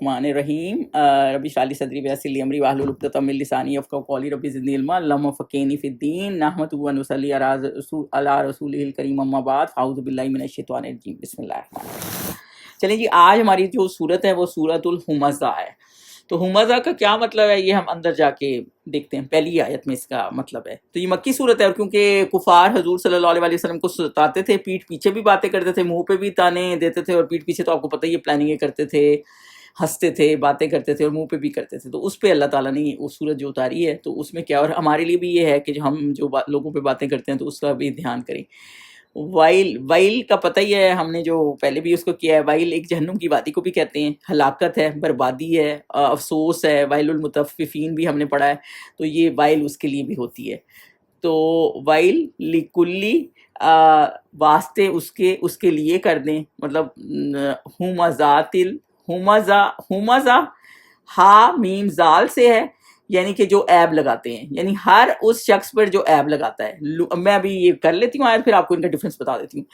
الرحمن الرحیم رب اشرح لی صدری ویسر لی امری واحلل عقدۃ من لسانی یفقهوا قولی رب زدنی علما اللهم فقہنی فی الدین نحمده و نصلی علی رسولہ الکریم اما بعد فاعوذ باللہ من الشیطان الرجیم بسم اللہ الرحمن الرحیم. چلیں جی، آج ہماری جو صورت ہے وہ سورۃ الہمزہ ہے. تو ہمزہ کا کیا مطلب ہے یہ ہم اندر جا کے دیکھتے ہیں. پہلی آیت میں اس کا مطلب ہے. تو یہ مکی صورت ہے، اور کیونکہ کفار حضور صلی اللہ علیہ وسلم کو ستاتے تھے، پیٹھ پیچھے بھی باتیں کرتے تھے، منہ پہ بھی تانے دیتے تھے، اور پیٹھ پیچھے تو آپ کو پتہ ہی ہے پلاننگیں کرتے تھے، ہنستے تھے، باتیں کرتے تھے، اور منہ پہ بھی کرتے تھے. تو اس پہ اللہ تعالیٰ نے وہ صورت جو اتاری ہے تو اس میں کیا، اور ہمارے لیے بھی یہ ہے کہ جو ہم جو لوگوں پہ باتیں کرتے ہیں تو اس کا بھی دھیان کریں. وائل کا پتہ ہی ہے، ہم نے جو پہلے بھی اس کو کیا ہے. وائل ایک جہنم کی وادی کو بھی کہتے ہیں، ہلاکت ہے، بربادی ہے، افسوس ہے. وائل المطففین بھی ہم نے پڑھا ہے، تو یہ وائل اس کے لیے بھی ہوتی ہے. تو وائل لکلی واسطے اس کے لیے کر دیں، مطلب ہمزہ ہا میم زال سے ہے، یعنی کہ جو عیب لگاتے ہیں، یعنی ہر اس شخص پر جو عیب لگاتا ہے. میں ابھی یہ کر لیتی ہوں آیت، پھر آپ کو ان کا ڈفرینس بتا دیتی ہوں.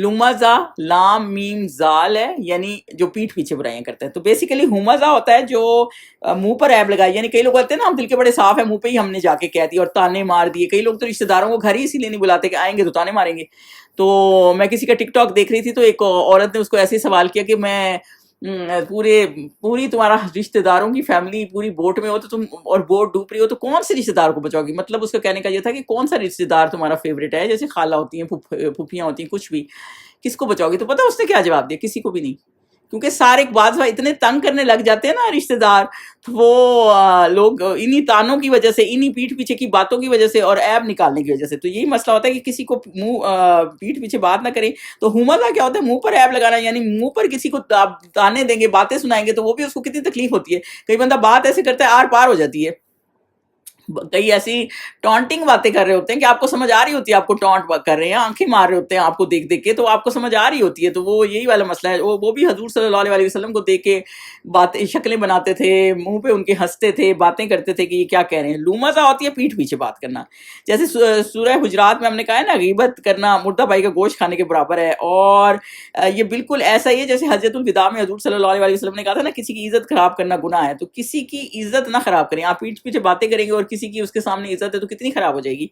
لمزہ لام میم زال ہے، یعنی جو پیٹھ پیچھے برائیاں کرتا ہے. تو بیسیکلی ہمزہ ہوتا ہے جو منہ پر عیب لگائے. یعنی کئی لوگ کہتے ہیں نا ہم دل کے بڑے صاف ہیں، منہ پہ ہی ہم نے جا کے کہہ دیا اور تانے مار دیے. کئی لوگ تو رشتہ داروں کو گھر ہی اسی لیے نہیں بلاتے کہ آئیں گے تو تانے ماریں گے. تو میں کسی کا ٹک ٹاک دیکھ رہی تھی، تو ایک عورت نے اس کو ایسے ہی سوال کیا کہ میں پوری تمہارا رشتہ داروں کی فیملی پوری بوٹ میں ہو تو تم، اور بوٹ ڈوب رہی ہو تو کون سے رشتہ دار کو بچاؤ گی. مطلب اس کا کہنے کا یہ تھا کہ کون سا رشتہ دار تمہارا فیوریٹ ہے، جیسے خالہ ہوتی ہیں، پھوپھیاں ہوتی ہیں، کچھ بھی، کس کو بچاؤ گی. تو پتہ اس نے کیا جواب دیا؟ کسی کو بھی نہیں. کیونکہ سارے بعض اتنے تنگ کرنے لگ جاتے ہیں نا رشتہ دار، تو وہ لوگ انہی تانوں کی وجہ سے، انہی پیٹھ پیچھے کی باتوں کی وجہ سے اور عیب نکالنے کی وجہ سے. تو یہی مسئلہ ہوتا ہے کہ کسی کو پیٹھ پیچھے بات نہ کریں. تو ہمزہ کیا ہوتا ہے؟ منہ پر عیب لگانا. یعنی منہ پر کسی کو تانے دیں گے، باتیں سنائیں گے، تو وہ بھی اس کو کتنی تکلیف ہوتی ہے. کئی بندہ بات ایسے کرتا ہے آر پار ہو جاتی ہے. کئی ایسی ٹانٹنگ باتیں کر رہے ہوتے ہیں کہ آپ کو سمجھ آ رہی ہوتی ہے آپ کو ٹانٹ کر رہے ہیں، آنکھیں مار رہے ہوتے ہیں آپ کو دیکھ دیکھ کے، تو آپ کو سمجھ آ رہی ہوتی ہے. تو وہ یہی والا مسئلہ ہے. وہ بھی حضور صلی اللہ علیہ وسلم کو دیکھ کے باتیں شکلیں بناتے تھے، منہ پہ ان کے ہنستے تھے، باتیں کرتے تھے کہ یہ کیا کہہ رہے ہیں. لومزہ ہوتی ہے پیٹھ پیچھے بات کرنا. جیسے سورہ حجرات میں ہم نے کہا ہے نا، غیبت کرنا مردہ بھائی کا گوشت کھانے کے برابر ہے. اور یہ بالکل ایسا ہی ہے جیسے حجۃ الوداع میں حضور صلی اللہ علیہ وسلم نے کہا تھا نا، کسی کی عزت خراب کرنا گناہ ہے. تو کسی کی عزت نہ خراب کریں. آپ پیٹھ پیچھے باتیں کریں گے اور کسی کی اس کے سامنے عزت ہے تو کتنی خراب ہو جائے گی.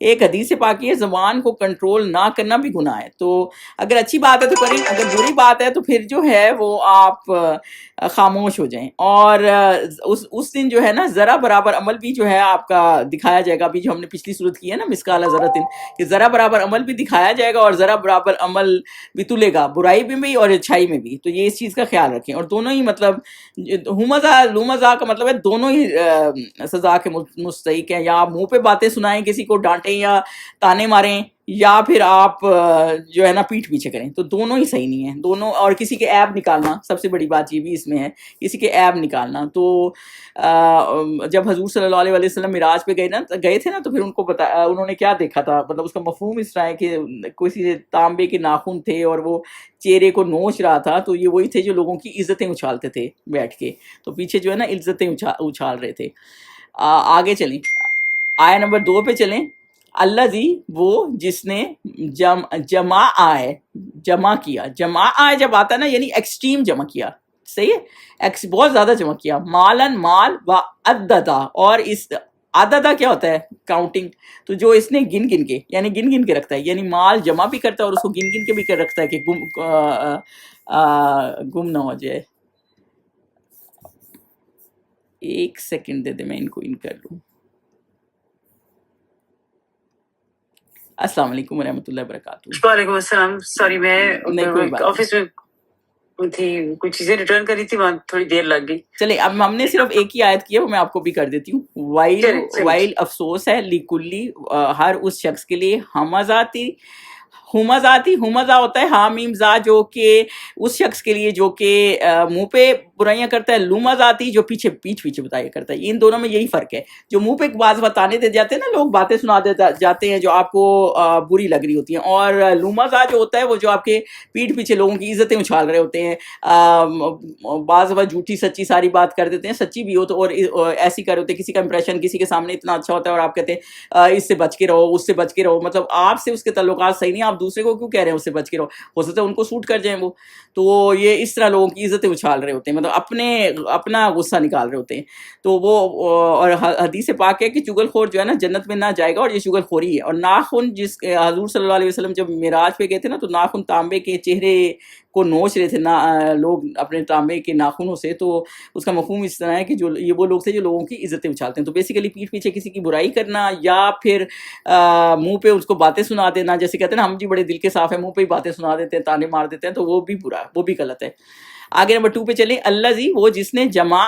ایک حدیث پاک ہے، زبان کو کنٹرول نہ کرنا بھی گناہ ہے. تو اگر اچھی بات ہے تو کریں، اگر بری بات ہے تو پھر جو ہے وہ آپ خاموش ہو جائیں. اور اس دن جو ہے نا ذرا برابر عمل بھی جو ہے آپ کا دکھایا جائے گا. ابھی جو ہم نے پچھلی صورت کی ہے نا مثقال ذرۃ، کہ ذرا برابر عمل بھی دکھایا جائے گا اور ذرا برابر عمل بھی تلے گا، برائی میں بھی اور اچھائی میں بھی. تو یہ اس چیز کا خیال رکھیں. اور دونوں ہی مطلب لومزہ کا مطلب ہے دونوں ہی سزا کے مستحق ہیں. یا آپ منہ پہ باتیں سنائیں، کسی کو ڈانٹیں یا تانے ماریں، یا پھر آپ جو ہے نا پیٹھ پیچھے کریں. تو دونوں ہی صحیح نہیں ہیں دونوں. اور کسی کے عیب نکالنا، سب سے بڑی بات یہ بھی اس میں ہے، کسی کے عیب نکالنا. تو جب حضور صلی اللہ علیہ وسلم معراج پہ گئے تھے نا، تو پھر ان کو بتایا انہوں نے کیا دیکھا تھا. مطلب اس کا مفہوم اس طرح ہے کہ کسی تانبے کے ناخن تھے اور وہ چہرے کو نوچ رہا تھا. تو یہ وہی تھے جو لوگوں کی عزتیں اچھالتے تھے بیٹھ کے. تو پیچھے جو ہے نا عزتیں اچھال رہے تھے. آگے چلیں، آیہ نمبر 2 پہ چلیں. اللہ جی وہ جس نے جمع کیا. جمع آئے جب آتا ہے نا، یعنی ایکسٹریم جمع کیا، صحیح ہے، بہت زیادہ جمع کیا. مالن مال و عددا. اور اس عددا کیا ہوتا ہے؟ کاؤنٹنگ. تو جو اس نے گن گن کے، یعنی گن گن کے رکھتا ہے، یعنی مال جمع بھی کرتا ہے اور اس کو گن گن کے بھی رکھتا ہے کہ گم نہ ہو جائے. ایک سیکنڈ دے دے، میں ان کو ان کر لوں. السلام علیکم ورحمۃ اللہ وبرکاتہ. وعلیکم السلام. سوری، میں آفس میں تھی، کچھ چیزیں ریٹرن کری تھی، وہاں تھوڑی دیر لگ گئی. چلے اب ہم نے صرف ایک ہی آیت کی ہے، وہ میں آپ کو بھی کر دیتی ہوں. وائل افسوس ہے، لیکلی ہر اس شخص کے لیے. ہمزہ ہوتا ہے حامیم زا، جو کہ اس شخص کے لیے جو کہ منہ پہ برائیاں کرتا ہے. لومزاتی جو پیٹھ پیچھے بتایا کرتا ہے. ان دونوں میں یہی فرق ہے. جو منہ پہ بعض بتانے دے جاتے ہیں نا لوگ، باتیں سنا دے جاتے ہیں جو آپ کو بری لگ رہی ہوتی ہیں. اور لومزا جو ہوتا ہے وہ جو آپ کے پیٹھ پیچھے لوگوں کی عزتیں اچھال رہے ہوتے ہیں. بعض دفعہ جھوٹی سچی ساری بات کر دیتے ہیں، سچی بھی ہو تو، اور ایسی کر ہوتے ہیں. کسی کا امپریشن کسی کے سامنے اتنا اچھا ہوتا ہے اور آپ کہتے ہیں اس سے بچ کے رہو، اس سے بچ کے رہو. مطلب آپ سے اس کے تعلقات صحیح نہیں، آپ دوسرے کو کیوں کہہ رہے ہیں اس سے بچ کے رہو؟ ہو سکتا ہے ان کو سوٹ کر جائیں وہ. تو یہ اس طرح لوگوں کی عزتیں اچھال رہے ہوتے ہیں. مطلب اپنا غصہ نکال رہے ہوتے ہیں. تو وہ اور حدیث پاک ہے کہ چغل خور جو ہے نا جنت میں نہ جائے گا، اور یہ چغل خوری ہے. اور ناخن جس حضور صلی اللہ علیہ وسلم جب معراج پہ گئے تھے نا تو ناخن تانبے کے چہرے کو نوچ رہے تھے لوگ اپنے تانبے کے ناخنوں سے. تو اس کا مفہوم اس طرح ہے کہ جو یہ وہ لوگ تھے جو لوگوں کی عزتیں اچھالتے ہیں. تو بیسیکلی پیٹھ پیچھے کسی کی برائی کرنا یا پھر منہ پہ اس کو باتیں سنا دینا، جیسے کہتے ہیں نا ہم جی بڑے دل کے صاف ہیں، منہ پہ ہی باتیں سنا دیتے ہیں، تانے مار دیتے ہیں، تو وہ بھی برا ہے، وہ بھی غلط ہے. آگے نمبر 2 پہ چلیں. اللہ زی وہ جس نے جمع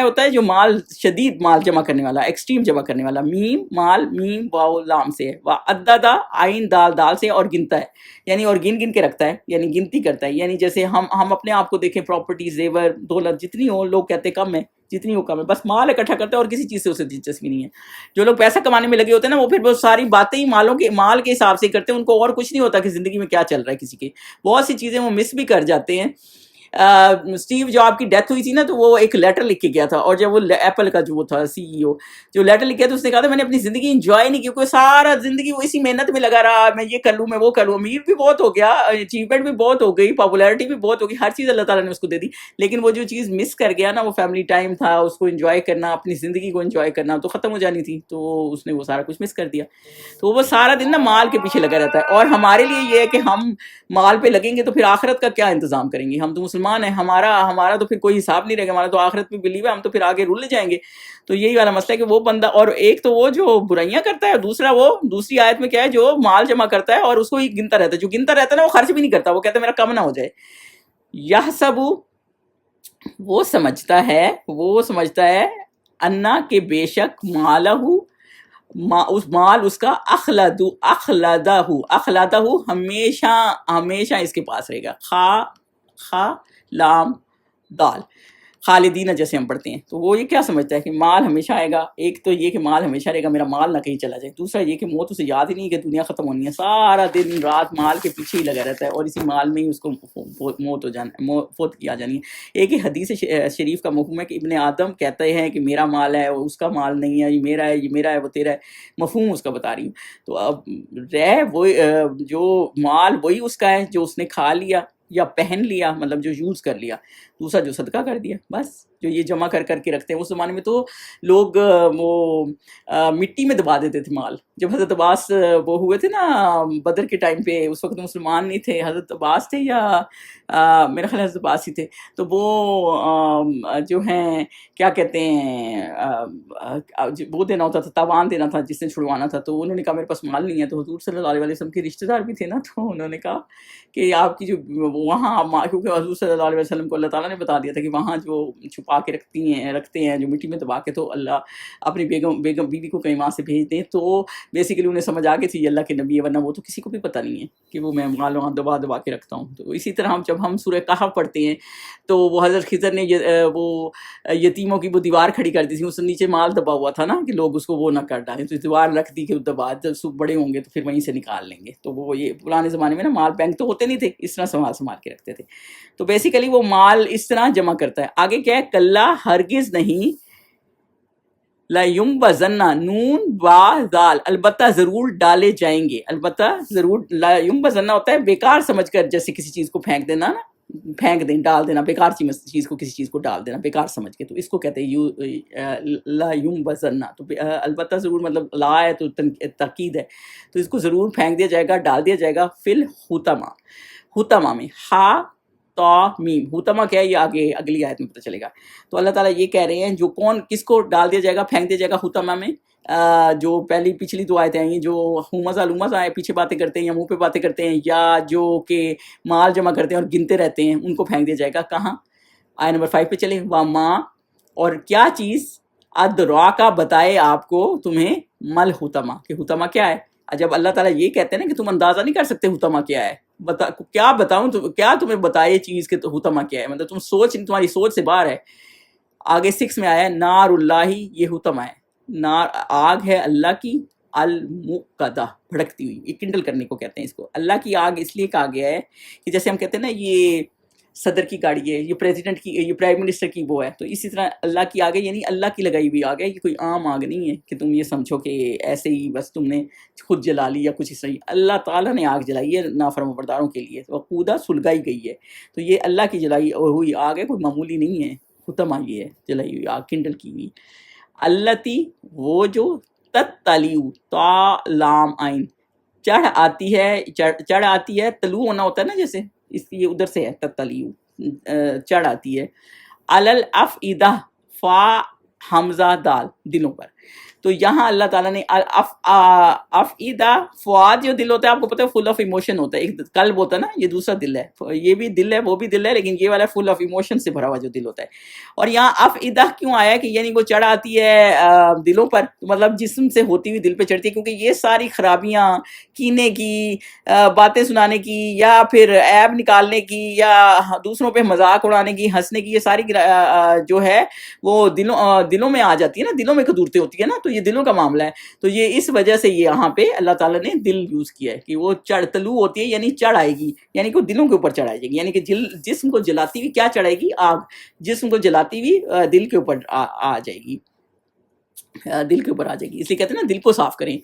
ہوتا ہے جو مال، شدید مال جمع کرنے والا، ایکسٹریم جمع کرنے والا. میم مال، میم واو لام سے ہے. عددہ عین دال سے، اور گنتا ہے یعنی اور گن کے رکھتا ہے، یعنی گنتی کرتا ہے. یعنی جیسے ہم اپنے آپ کو دیکھیں، پراپرٹی، زیور، دولت جتنی ہو، لوگ کہتے ہیں کم ہے، جتنی ہو کم ہے، بس مال اکٹھا کرتا ہے اور کسی چیز سے اسے دلچسپی نہیں ہے. جو لوگ پیسہ کمانے میں لگے ہوتے ہیں نا وہ پھر وہ ساری باتیں ہی مال کے حساب سے کرتے ہیں، ان کو اور کچھ نہیں ہوتا کہ زندگی میں کیا چل رہا ہے. کسی کے بہت سی چیزیں وہ مس بھی کر جاتے ہیں. اسٹیو جاب کی ڈیتھ ہوئی تھی نا تو وہ ایک لیٹر لکھ کے گیا تھا، اور جب وہ ایپل کا جو وہ تھا CEO جو لیٹر لکھ گیا تو اس نے کہا تھا میں نے اپنی زندگی انجوائے نہیں کی، کیونکہ سارا زندگی وہ اسی محنت میں لگا رہا، میں یہ کر لوں، میں وہ کر لوں. امیر بھی بہت ہو گیا، اچیومنٹ بھی بہت ہو گئی، پاپولیرٹی بھی بہت ہو گئی، ہر چیز اللہ تعالیٰ نے اس کو دے دی، لیکن وہ جو چیز مس کر گیا نا وہ فیملی ٹائم تھا، اس کو انجوائے کرنا، اپنی زندگی کو انجوائے کرنا تو ختم ہو جانی تھی، تو اس نے وہ سارا کچھ مس کر دیا. تو وہ سارا دن نا مال کے پیچھے لگا رہتا ہے. اور ہمارے لیے یہ ہے کہ ہم مال پہ لگیں گے تو پھر آخرت کا کیا انتظام کریں گے؟ ہم تو مسلمان ہیں، ہمارا تو پھر کوئی حساب نہیں رہے گا، ہمارا تو آخرت میں بلیو ہے، ہم تو پھر آگے رول جائیں گے. تو یہی والا مسئلہ ہے کہ وہ بندہ، اور ایک تو وہ جو برائیاں کرتا ہے، اور دوسرا وہ دوسری آیت میں کیا ہے جو مال جمع کرتا ہے اور اس کو ہی گنتا رہتا ہے. جو گنتا رہتا ہے نا وہ خرچ بھی نہیں کرتا، وہ کہتا ہے میرا کم نہ ہو جائے. یحسبو وہ سمجھتا ہے انا کہ بے شک مالہ اس مال اس کا اخلدہ ہمیشہ اس کے پاس رہے گا. خا لام دال خالدین جیسے ہم پڑھتے ہیں. تو وہ یہ کیا سمجھتا ہے کہ مال ہمیشہ آئے گا؟ ایک تو یہ کہ مال ہمیشہ رہے گا، میرا مال نہ کہیں چلا جائے. دوسرا یہ کہ موت اسے یاد ہی نہیں کہ دنیا ختم ہونی ہے، سارا دن رات مال کے پیچھے ہی لگا رہتا ہے، اور اسی مال میں ہی اس کو فوت کیا جانی ہے. ایک ہی حدیث شریف کا مفہوم ہے کہ ابن آدم کہتے ہیں کہ میرا مال ہے، اس کا مال نہیں ہے، یہ میرا ہے وہ تیرا ہے. مفہوم اس کا بتا رہی ہوں. تو اب وہ جو مال وہی اس کا ہے جو اس نے کھا لیا یا پہن لیا، مطلب جو یوز کر لیا. دوسرا جو صدقہ کر دیا، بس جو یہ جمع کر کے رکھتے ہیں. اس زمانے میں تو لوگ وہ مٹی میں دبا دیتے تھے مال. جب حضرت عباس وہ ہوئے تھے نا بدر کے ٹائم پہ، اس وقت مسلمان نہیں تھے، حضرت عباس تھے یا میرا خیال حضرت عباس ہی تھے. تو وہ جو ہیں کیا کہتے ہیں وہ دینا ہوتا تھا، تاوان دینا تھا جس نے چھڑوانا تھا. تو انہوں نے کہا میرے پاس مال نہیں ہے. تو حضور صلی اللہ علیہ وسلم کے رشتہ دار بھی تھے نا، تو انہوں نے کہا کہ آپ کی جو وہاں، کیونکہ حضور صلی اللہ علیہ وسلم کو اللہ تعالیٰ نے بتا دیا تھا کہ وہاں جو چھپا کے رکھتے ہیں جو مٹی میں دبا کے، تو اللہ اپنی بیوی کو کہیں وہاں سے بھیج دیں. تو بیسیکلی انہیں سمجھ آ گئی تھی یہ اللہ کے نبی ہے، ورنہ وہ تو کسی کو بھی پتہ نہیں ہے کہ وہ میں مال وہاں دبا کے رکھتا ہوں. تو اسی طرح جب ہم سورہ کہف پڑھتے ہیں تو وہ حضرت خضر نے وہ یتیموں کی وہ دیوار کھڑی کر دی تھی، اس نیچے مال دبا ہوا تھا نا کہ لوگ اس کو وہ نہ کر ڈالیں، تو دیوار رکھ دی کہ دبا جب بڑے ہوں گے تو پھر وہیں سے نکال لیں گے. تو وہ یہ پرانے زمانے میں نا مال بینک تو ہوتے نہیں تھے، اس طرح سنبھال کے رکھتے تھے. تو بیسیکلی وہ مال اس طرح جمع کرتا ہے. آگے کیا ہے؟ کلا ہرگز نہیں، لَيُنبَذَنَّ نون با ذال البتہ ضرور ڈالے جائیں گے. البتہ ضرور، لَيُنبَذَنَّ ہوتا ہے بیکار سمجھ کر، جیسے کسی چیز کو پھینک دینا نا، پھینک دیں، ڈال دینا، بیکار چیز کو، کسی چیز کو ڈال دینا بیکار سمجھ کے، تو اس کو کہتے ہیں لا ينبذن. تو البتہ ضرور مطلب لا ہے تو تاکید ہے، تو اس کو ضرور پھینک دیا جائے گا، ڈال دیا جائے گا. فی الحطمہ میں ہا تا میم. حطمہ کیا ہے یہ آگے اگلی آیت میں پتہ چلے گا. تو اللہ تعالیٰ یہ کہہ رہے ہیں جو کس کو ڈال دیا جائے گا، پھینک دیا جائے گا حطمہ میں. جو پچھلی دو آیتیں آئیں جو لومزہ آئے پیچھے باتیں کرتے ہیں یا منہ پہ باتیں کرتے ہیں، یا جو کہ مال جمع کرتے ہیں اور گنتے رہتے ہیں، ان کو پھینک دیا جائے گا. کہاں؟ آیت نمبر 5 پہ چلیں. وَمَا اور کیا چیز ادراکا بتائے آپ کو تمہیں مل حطمہ، کہ حطمہ کیا ہے. جب اللہ تعالیٰ یہ کہتے ہیں نا کہ تم اندازہ نہیں کر سکتے حطمہ کیا ہے، کیا بتاؤں کیا تمہیں بتائے چیز کہ حطمہ کیا ہے، مطلب تمہاری سوچ سے باہر ہے. آگے 6 میں آیا نار اللہ، یہ حطمہ ہے. نار آگ ہے اللہ کی، الموقدہ بھڑکتی ہوئی، یہ کنڈل کرنے کو کہتے ہیں اس کو. اللہ کی آگ اس لیے کہا گیا ہے کہ جیسے ہم کہتے ہیں نا یہ صدر کی گاڑی ہے، یہ پریزیڈنٹ کی، یہ پرائم منسٹر کی وہ ہے. تو اسی طرح اللہ کی آگ ہے، یعنی اللہ کی لگائی ہوئی آگ ہے. یہ کوئی عام آگ نہیں ہے کہ تم یہ سمجھو کہ ایسے ہی بس تم نے خود جلا لی یا کچھ اس طرح. اللہ تعالیٰ نے آگ جلائی ہے نافرمانبرداروں کے لیے، وقودہ سلگائی گئی ہے. تو یہ اللہ کی جلائی ہوئی آگ ہے، کوئی معمولی نہیں ہے. ختم آئی ہے جلائی ہوئی آگ، کنڈل کی ہوئی. التی وہ جو تتلیو تا لام آئین چڑھ آتی ہے. طلوع ہونا ہوتا ہے نا، جیسے اس یہ ادھر سے ہے تتلیو، چڑھ آتی ہے. علل افئدہ فا حمزہ دال دلوں پر. تو یہاں اللہ تعالیٰ نے افئدہ، فؤاد جو دل ہوتا ہے آپ کو پتہ ہے فل آف ایموشن ہوتا ہے. ایک قلب ہوتا ہے نا، یہ دوسرا دل ہے، یہ بھی دل ہے وہ بھی دل ہے، لیکن یہ والا فل آف ایموشن سے بھرا ہوا جو دل ہوتا ہے. اور یہاں افئدہ کیوں آیا کہ یعنی وہ چڑھ آتی ہے دلوں پر، مطلب جسم سے ہوتی ہوئی دل پہ چڑھتی ہے، کیونکہ یہ ساری خرابیاں کینے کی، باتیں سنانے کی، یا پھر عیب نکالنے کی، یا دوسروں پہ مذاق اڑانے کی، ہنسنے کی، یہ ساری جو ہے وہ دلوں میں آ جاتی ہے نا، دلوں میں قدورتیں ہوتی ہے نا. تو یہ دلوں کا معاملہ ہے. تو یہ اس وجہ سے یہاں پہ اللہ تعالیٰ نے دل یوز کیا ہے کہ وہ طلوع ہوتی ہے، یعنی چڑھ آئے گی، یعنی کہ وہ دلوں کے اوپر چڑھائے جائے گی. یعنی کہ جسم کو جلاتی ہوئی کیا چڑھائے گی؟ آگ. جسم کو جلاتی ہوئی دل کے اوپر آ جائے گی، دل کے اوپر آ جائے گی. اس لیے کہتے ہیں نا دل کو صاف کریں.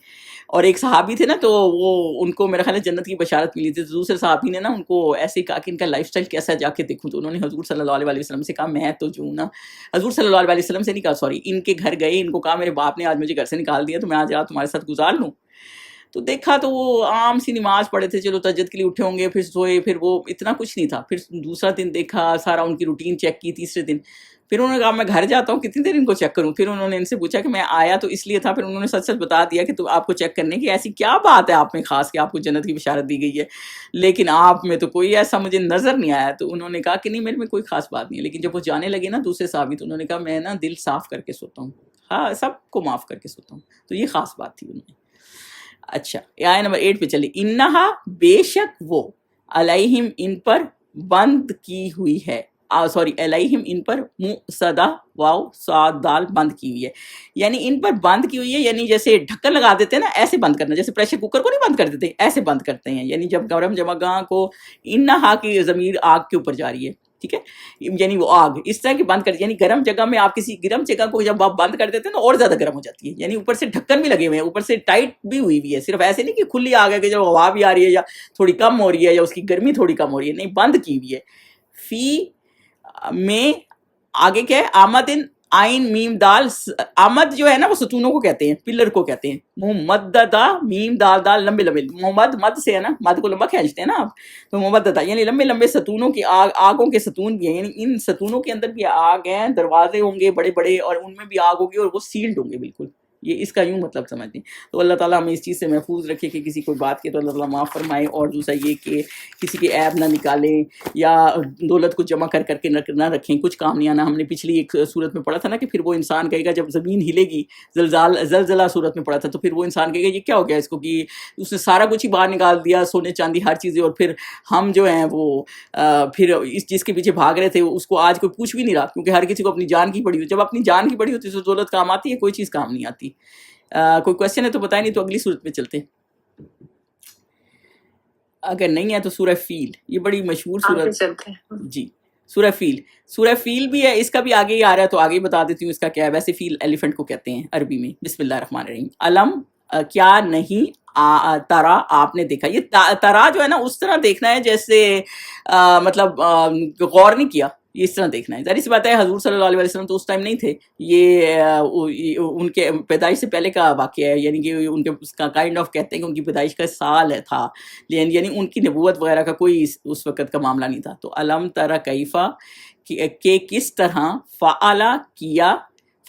اور ایک صحابی تھے نا، تو وہ ان کو میرا خیال ہے جنت کی بشارت ملی تھی. دوسرے صحابی نے نا ان کو ایسے کہا کہ ان کا لائف سٹائل کیسا ہے، جا کے دیکھوں. تو انہوں نے حضور صلی اللہ علیہ وسلم سے کہا میں تو جو نا، حضور صلی اللہ علیہ وسلم سے نہیں کہا، سوری، ان کے گھر گئے، ان کو کہا میرے باپ نے آج مجھے گھر سے نکال دیا، تو میں آج رات تمہارے ساتھ گزار لوں. تو دیکھا تو وہ عام سی نماز پڑھے تھے، چلو تہجد کے لیے اٹھے ہوں گے، پھر سوئے، پھر وہ اتنا کچھ نہیں تھا. پھر دوسرا دن دیکھا، سارا ان کی روٹین چیک کی. تیسرے دن پھر انہوں نے کہا میں گھر جاتا ہوں، کتنی دیر ان کو چیک کروں. پھر انہوں نے ان سے پوچھا کہ میں آیا تو اس لیے تھا. پھر انہوں نے سچ سچ بتا دیا کہ تو آپ کو چیک کرنے کی ایسی کیا بات ہے آپ میں خاص کہ آپ کو جنت کی بشارت دی گئی ہے، لیکن آپ میں تو کوئی ایسا مجھے نظر نہیں آیا. تو انہوں نے کہا کہ نہیں، میرے میں کوئی خاص بات نہیں ہے. لیکن جب وہ جانے لگے نا دوسرے صحابی، تو انہوں نے کہا میں نا دل صاف کر کے سوتا ہوں، ہاں سب کو معاف کر کے سوتا ہوں. تو یہ خاص بات تھی انہوں نے. اچھا، آیت نمبر 8 پہ چلے. انہا بے شک وہ، علیہم ان پر بند کی ہوئی ہے، سوری علیہم ان پر مؤصدہ واو صاد دال بند کی ہوئی ہے. یعنی ان پر بند کی ہوئی ہے، یعنی جیسے ڈھکن لگا دیتے ہیں نا، ایسے بند کرنا، جیسے پریشر کوکر کو نہیں بند کر دیتے، ایسے بند کرتے ہیں. یعنی جب گرم جمع کو انہا کی ضمیر آگ کے اوپر جا رہی ہے، ٹھیک ہے، یعنی وہ آگ اس طرح کی بند کر، یعنی گرم جگہ میں آپ کسی گرم جگہ کو جب آپ بند کر دیتے ہیں نا اور زیادہ گرم ہو جاتی ہے. یعنی اوپر سے ڈھکن بھی لگے ہوئے ہیں، اوپر سے ٹائٹ بھی ہوئی ہوئی ہے. صرف ایسے نہیں کہ کھلی آگ ہے کہ جب ہوا بھی آ رہی ہے یا تھوڑی کم ہو رہی ہے یا اس کی گرمی تھوڑی کم ہو رہی ہے، نہیں، بند کی ہوئی ہے. فی میں آگے کیا ہے؟ آمدن آئین میم دال. آمد جو ہے نا وہ ستونوں کو کہتے ہیں، پلر کو کہتے ہیں. ممددہ میم دال دال لمبے لمبے، مد سے ہے نا، مد کو لمبا کھینچتے ہیں نا آپ، تو ممددہ یعنی لمبے لمبے ستونوں کی آگوں کے ستون بھی ہیں. یعنی ان ستونوں کے اندر بھی آگ ہیں، دروازے ہوں گے بڑے بڑے، اور ان میں بھی آگ ہوگی، اور وہ سیلڈ ہوں گے بالکل. یہ اس کا یوں مطلب سمجھتے ہیں. تو اللہ تعالیٰ ہمیں اس چیز سے محفوظ رکھے کہ کسی کوئی بات کے تو اللہ تعالیٰ معاف فرمائے. اور دوسرا یہ کہ کسی کے عیب نہ نکالیں، یا دولت کو جمع کر کے نہ رکھیں، کچھ کام نہیں آنا. ہم نے پچھلی ایک صورت میں پڑھا تھا نا کہ پھر وہ انسان کہے گا جب زمین ہلے گی، زلزلہ صورت میں پڑھا تھا، تو پھر وہ انسان کہے گا یہ کیا ہو گیا اس کو، کہ اس نے سارا کچھ ہی باہر نکال دیا، سونے چاندی ہر چیزیں. اور پھر ہم جو ہیں وہ پھر اس چیز کے پیچھے بھاگ رہے تھے، اس کو آج کوئی پوچھ بھی نہیں رہا، کیونکہ ہر کسی کو اپنی جان کی پڑی ہوئی. جب اپنی جان کی پڑی ہوتی ہے تو دولت کام آتی ہے؟ کوئی چیز کام نہیں آتی. کوئی کوشچن ہے تو بتائیں، نہیں تو اگلی صورت میں چلتے ہیں. اگر نہیں ہے تو سورہ فیل، یہ بڑی مشہور صورت. جی، سورہ فیل بھی ہے، اس کا بھی آگے ہی آ رہا ہے تو آگے ہی بتا دیتی ہوں اس کا کیا ہے. ویسے فیل ایلیفنٹ کو کہتے ہیں عربی میں. بسم اللہ الرحمن الرحیم. علم کیا نہیں ترا آپ نے دیکھا. یہ ترا جو ہے نا اس طرح دیکھنا ہے جیسے مطلب غور نہیں کیا، یہ اس طرح دیکھنا ہے. ظاہر سی بات ہے حضور صلی اللہ علیہ وسلم تو اس ٹائم نہیں تھے، یہ ان کے پیدائش سے پہلے کا واقعہ ہے. یعنی کہ ان کے کائنڈ آف کہتے ہیں کہ ان کی پیدائش کا سال ہے تھا، یعنی ان کی نبوت وغیرہ کا کوئی اس وقت کا معاملہ نہیں تھا. تو علم ترا کیفا، کہ کس طرح، فعلا کیا،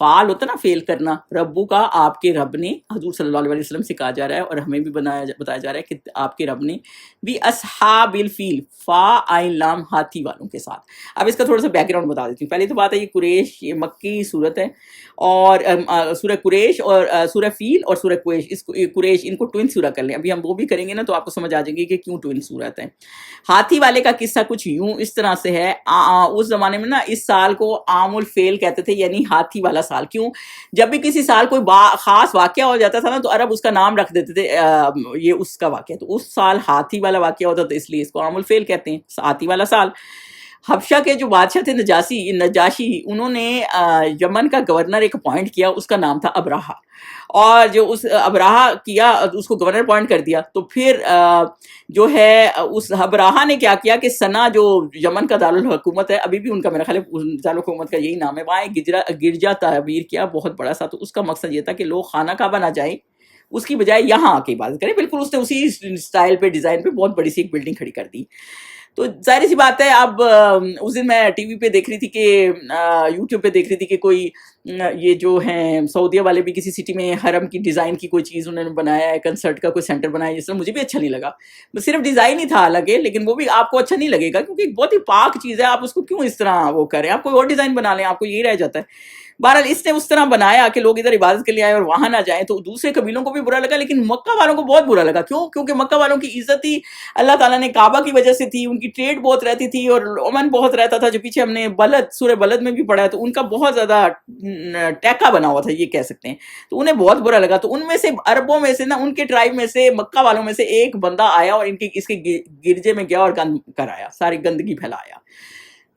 فعال ہوتا نا فیل کرنا، ربو کا آپ کے رب نے. حضور صلی اللہ علیہ وسلم سے کہا جا رہا ہے اور ہمیں بھی بتایا جا رہا ہے کہ آپ کے رب نے بھی اصحاب الفیل، فا عین لام، ہاتھی والوں کے ساتھ. اب اس کا تھوڑا سا بیک گراؤنڈ بتا دیتی ہوں. پہلی تو بات ہے یہ قریش، یہ مکی صورت ہے، اور سورہ قریش اور سورہ فیل اور سورہ قریش ان کو ٹوئن سورہ کر لیں. ابھی ہم وہ بھی کریں گے نا تو آپ کو سمجھ آ جائے گی کہ کیوں ٹوئن صورت ہے. ہاتھی والے کا قصہ کچھ یوں اس طرح سے ہے. اس زمانے میں نا اس سال کو عام الفیل کہتے تھے، یعنی ہاتھی والا سال. کیوں؟ جب بھی کسی سال کوئی خاص واقعہ ہو جاتا تھا نا تو عرب اس کا نام رکھ دیتے تھے، یہ اس کا واقعہ، تو اس سال ہاتھی والا واقعہ ہوتا تو اس لیے اس کو عام الفیل کہتے ہیں، ہاتھی والا سال. حبشہ کے جو بادشاہ تھے نجاشی انہوں نے یمن کا گورنر ایک اپوائنٹ کیا، اس کا نام تھا ابراہا، اور جو اس ابراہا کیا اس کو گورنر اپوائنٹ کر دیا، تو پھر جو ہے اس ابراہا نے کیا کیا کہ سنا جو یمن کا دارالحکومت ہے، ابھی بھی ان کا میرا خیال ہے دارالحکومت کا یہی نام ہے، وہاں ایک گرجا تعبیر کیا بہت بڑا سا، تو اس کا مقصد یہ تھا کہ لوگ خانہ کعبہ نہ جائیں، اس کی بجائے یہاں آ کے عبادت کریں. بالکل اس نے اسی اسٹائل پہ ڈیزائن پہ بہت بڑی سی ایک بلڈنگ کھڑی کر دی. تو ظاہر سی بات ہے، اب اس دن میں ٹی وی پہ دیکھ رہی تھی کہ یوٹیوب پہ دیکھ رہی تھی کہ کوئی یہ جو ہیں سعودیہ والے بھی کسی سٹی میں حرم کی ڈیزائن کی کوئی چیز انہوں نے بنایا ہے، کنسرٹ کا کوئی سینٹر بنایا ہے، جس طرح مجھے بھی اچھا نہیں لگا، صرف ڈیزائن ہی تھا الگ ہے، لیکن وہ بھی آپ کو اچھا نہیں لگے گا کیونکہ ایک بہت ہی پاک چیز ہے، آپ اس کو کیوں اس طرح وہ کریں، آپ کوئی اور ڈیزائن بنا لیں، آپ کو یہی رہ جاتا ہے. بہرحال اس نے اس طرح بنایا کہ لوگ ادھر عبادت کے لیے آئے اور وہاں نہ جائیں، تو دوسرے قبیلوں کو بھی برا لگا، لیکن مکہ والوں کو بہت برا لگا. کیوں؟ کیونکہ مکہ والوں کی عزت ہی اللہ تعالیٰ نے کعبہ کی وجہ سے تھی، ان کی ٹریڈ بہت رہتی تھی اور امن بہت رہتا تھا، جو پیچھے ہم نے سورہ بلد میں بھی پڑھا ہے، تو ان کا بہت زیادہ ٹیکا بنا ہوا تھا، یہ کہہ سکتے ہیں. تو انہیں بہت برا لگا. تو ان میں سے عربوں میں سے نا، ان کے ٹرائب میں سے مکہ والوں میں سے ایک بندہ آیا اور اس کے گرجے میں گیا اور گند کرایا، ساری گندگی پھیلایا.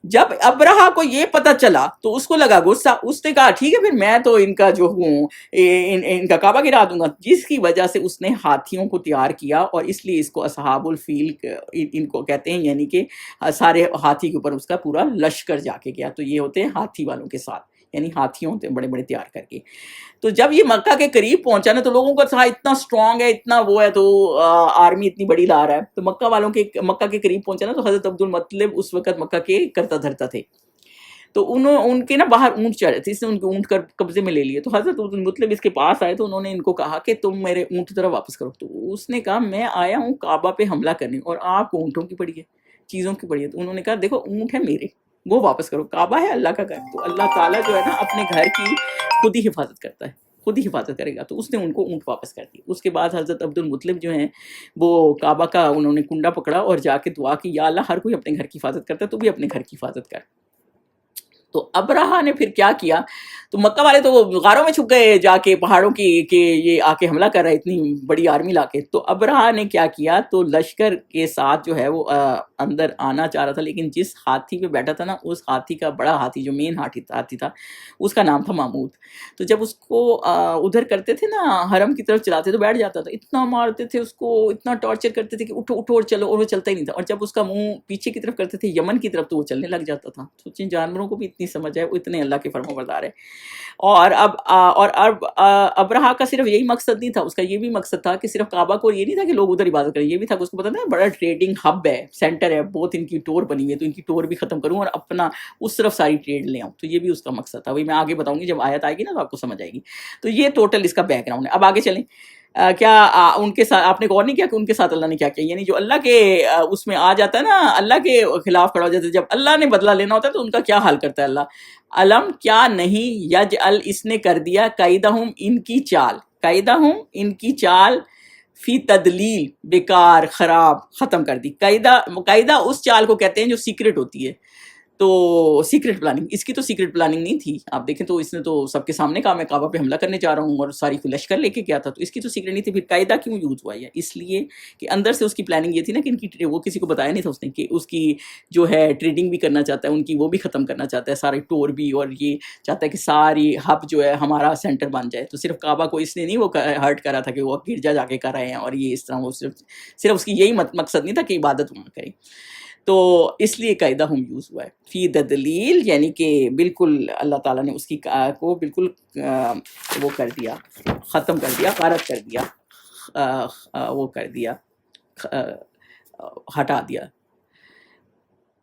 جب ابرہا کو یہ پتہ چلا تو اس کو لگا غصہ، اس نے کہا ٹھیک ہے پھر میں تو ان کا جو ہوں ان کا کعبہ گرا دوں گا، جس کی وجہ سے اس نے ہاتھیوں کو تیار کیا، اور اس لیے اس کو اصحاب الفیل ان کو کہتے ہیں، یعنی کہ سارے ہاتھی کے اوپر اس کا پورا لشکر جا کے گیا. تو یہ ہوتے ہیں ہاتھی والوں کے ساتھ، یعنی ہاتھیوں ہوتے ہیں بڑے بڑے تیار کر کے. تو جب یہ مکہ کے قریب پہنچا نا، تو لوگوں کا تھا اتنا اسٹرانگ ہے، اتنا وہ ہے، تو آرمی اتنی بڑی لا رہا ہے. تو مکہ کے قریب پہنچا نا، تو حضرت عبد المطلب اس وقت مکہ کے کرتا دھرتا تھے. تو ان کے نا باہر اونٹ چڑھے تھے، اس نے ان کے اونٹ قبضے میں لے لیے. تو حضرت عبد المطلب اس کے پاس آئے، تو انہوں نے ان کو کہا کہ تم میرے اونٹ ذرا واپس کرو. تو اس نے کہا میں آیا ہوں کعبہ پہ حملہ کرنے، اور آپ کو اونٹوں کی پڑی ہے، چیزوں کی پڑی ہے. تو انہوں نے کہا دیکھو اونٹ ہے میرے، وہ واپس کرو، کعبہ ہے اللہ کا گھر. تو اللہ تعالیٰ جو ہے نا اپنے گھر کی خود ہی حفاظت کرتا ہے، خود ہی حفاظت کرے گا. تو اس نے ان کو اونٹ واپس کر دی. اس کے بعد حضرت عبد المطلب جو ہیں وہ کعبہ کا انہوں نے کنڈا پکڑا اور جا کے دعا کی، یا اللہ ہر کوئی اپنے گھر کی حفاظت کرتا ہے، تو بھی اپنے گھر کی حفاظت کر. تو ابرہا نے پھر کیا کیا، تو مکہ والے تو غاروں میں چھپ گئے جا کے پہاڑوں کی کہ یہ آ کے حملہ کر رہا ہے اتنی بڑی آرمی لا کے. تو ابرہا نے کیا کیا، تو لشکر کے ساتھ جو ہے وہ اندر آنا چاہ رہا تھا، لیکن جس ہاتھی پہ بیٹھا تھا نا، اس ہاتھی کا بڑا ہاتھی جو مین ہاتھی تھا، اس کا نام تھا محمود. تو جب اس کو ادھر کرتے تھے نا، حرم کی طرف چلاتے تو بیٹھ جاتا تھا، اتنا مارتے تھے اس کو، اتنا ٹارچر کرتے تھے کہ اٹھو اٹھو اور چلو، اور وہ چلتا ہی نہیں تھا. اور جب اس کا منہ پیچھے کی طرف کرتے تھے یمن کی طرف، تو وہ چلنے لگ جاتا تھا. سوچیں جانوروں کو بھی اتنی سمجھ ہے، وہ اتنے اللہ کے فرمانبردار ہے. اور اب ابرہا کا صرف یہی مقصد نہیں تھا، اس کا یہ بھی مقصد تھا کہ صرف کعبہ کو یہ نہیں تھا کہ لوگ ادھر عبادت کریں، یہ بھی تھا کہ اس کو پتا تھا بڑا ٹریڈنگ ہب ہے، سینٹر ہے، بہت ان کی ٹور بنی ہوئی ہے، تو ان کی ٹور بھی ختم کروں اور اپنا اس طرف ساری ٹریڈ لے آؤں. تو یہ بھی اس کا مقصد تھا. وہی میں آگے بتاؤں گی، جب آیت آئے گی نا تو آپ کو سمجھ آئے گی. تو یہ ٹوٹل اس کا بیک گراؤنڈ ہے. اب آگے چلیں. کیا ان کے ساتھ آپ نے غور نہیں کیا کہ ان کے ساتھ اللہ نے کیا کیا، یعنی جو اللہ کے اس میں آ جاتا ہے نا، اللہ کے خلاف کھڑا ہو جاتا ہے، جب اللہ نے بدلہ لینا ہوتا ہے تو ان کا کیا حال کرتا ہے اللہ. علم کیا نہیں یجعل، اس نے کر دیا قیدہم، ان کی چال، قیدہم ان کی چال، فی تدلیل، بیکار، خراب، ختم کر دی. قیدہ اس چال کو کہتے ہیں جو سیکرٹ ہوتی ہے. تو سیکرٹ پلاننگ، اس کی تو سیکرٹ پلاننگ نہیں تھی. آپ دیکھیں تو اس نے تو سب کے سامنے کہا میں کعبہ پہ حملہ کرنے جا رہا ہوں اور ساری کو لشکر لے کے گیا تھا، تو اس کی تو سیکرٹ نہیں تھی. پھر قاعدہ کیوں یوز ہوا ہے؟ اس لیے کہ اندر سے اس کی پلاننگ یہ تھی نا کہ ان کی وہ کسی کو بتایا نہیں تھا اس نے کہ اس کی جو ہے ٹریڈنگ بھی کرنا چاہتا ہے، ان کی وہ بھی ختم کرنا چاہتا ہے، سارے ٹور بھی، اور یہ چاہتا ہے کہ ساری ہب جو ہے ہمارا سینٹر بن جائے. تو صرف کعبہ کو اس نے نہیں وہ ہرٹ کرا تھا کہ وہ گرجا جا کے کر رہے ہیں اور یہ اس طرح، وہ صرف اس کی یہی مقصد نہیں تھا کہ عبادت وہاں کریں. تو اس لیے قاعدہ ہم یوز ہوا ہے فی تدلیل، یعنی کہ بالکل اللہ تعالیٰ نے اس کی کو بالکل وہ کر دیا، ختم کر دیا، غارت کر دیا، وہ کر دیا، ہٹا دیا.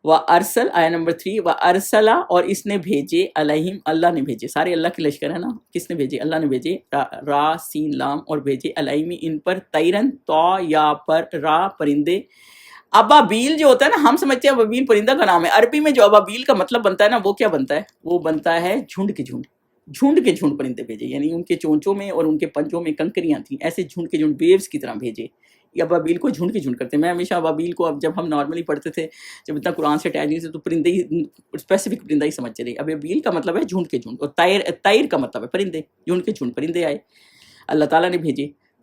وَأَرْسَلَ، آیا نمبر 3، وَأَرْسَلَ، اور اس نے بھیجے، علیہم، اللہ نے بھیجے، سارے اللہ کے لشکر ہے نا، کس نے بھیجے؟ اللہ نے بھیجے، را سین لام، اور بھیجے علیہم ان پر، طیرن، تو یا پر، را پرندے. ابابیل جو ہوتا ہے نا، ہم سمجھتے ہیں ابابیل پرندہ کا نام ہے، عربی میں جو ابابیل کا مطلب بنتا ہے نا، وہ کیا بنتا ہے؟ وہ بنتا ہے جھنڈ کے جھنڈ، جھنڈ کے جھنڈ پرندے بھیجے، یعنی ان کے چونچوں میں اور ان کے پنجوں میں کنکریاں تھیں، ایسے جھنڈ کے جھنڈ ویوز کی طرح بھیجے. یہ ابابیل کو جھنڈ کے جھنڈ کرتے ہیں. میں ہمیشہ ابابیل کو، اب جب ہم نارملی پڑھتے تھے، جب اتنا قرآن سے اٹیچ نہیں تھے، تو پرندے ہی، اسپیسیفک پرندہ ہی سمجھتے رہے. ابابیل کا مطلب ہے جھنڈ کے جھنڈ، اور طیر کا مطلب ہے پرندے، جھنڈ کے جھنڈ پرندے آئے، اللہ تعالیٰ نے بھیجے.